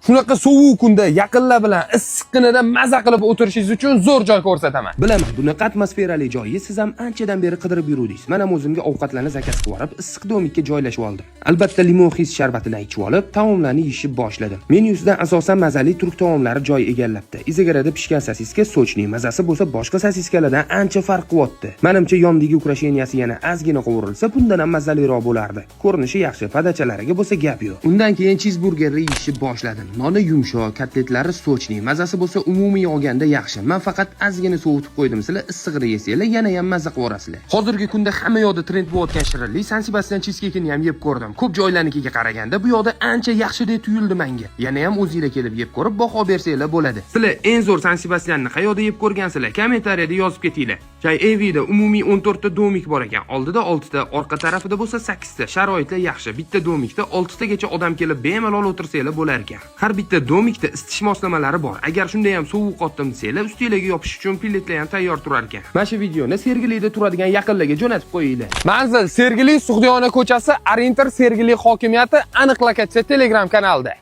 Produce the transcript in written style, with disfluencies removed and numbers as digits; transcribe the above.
Shunaqa sovuq kunda yaqinlar bilan issiqqinada maza qilib o'tirishingiz uchun zo'r joy ko'rsataman. Bilaman, bunaqa atmosferali joyga siz ham anchadan beri qidirib yuruvdingiz. Men ham o'zimga ovqatlarni zakaz qilib olib, issiq domikka joylashib oldim. Albatta, limon xis sharbatini ichib olib, taomlarni yeyishni boshladim. Menyusida asosan mazali turk taomlari joy egallabdi. Izagarada pishgan sosiska sochning mazasi bo'lsa boshqa sosiskalardan ancha farq qilyapti. Menimcha yondagi ukrasheniyasi yana ozgina qovurilsa, bundan ham mazaliroq bo'lardi. Ko'rinishi yaxshi, padachalariga bo'lsa gap yo'q. Undan keyin cheeseburgerni yeyishni boshladim. Noni yumshoq, kotletlari sochning, mazasi bo'lsa umumiy olganda yaxshi. Men faqat ozgina sovutib qo'ydim. Sizlar issig'ini yesanglar, yana ham mazza qivorasizlar. Hozirgi kunda hamma yoqda trend bo'layotgan shirinlik San Sebastian cheesecake-ni ham yeb ko'rdim. Ko'p joylarnikiga qaraganda bu yoqda ancha yaxshi deb tuyuldi menga. Yana ham o'zingizlar kelib yeb ko'rib, baho bersanglar bo'ladi. Sizlar eng zo'r San Sebastianni qayerda yeb ko'rgansizlar? Kommentariyada yozib ketinglar. Joy Evida umumiy 14 ta domik bor ekan. Oldida 6 ta, orqa tarafida bo'lsa 8 ta. Sharoitlar yaxshi. Bitta domikda 6 tagacha odam kelib bemalol o'tirsanglar bo'lar ekan. Har bitta domikda isitish moslamalari bor. Agar shunday ham sovuq qotdim desanglar, ustingizga yopish uchun pilletlar ham tayyor turar ekan. Mana shu videoni Sergelida turadigan yaqinlarga jo'natib qo'yinglar. Manzil Sergeli Sug'diyona ko'chasi, Arinter Sergeli hokimiyati, aniq lokatsiya Telegram kanalida.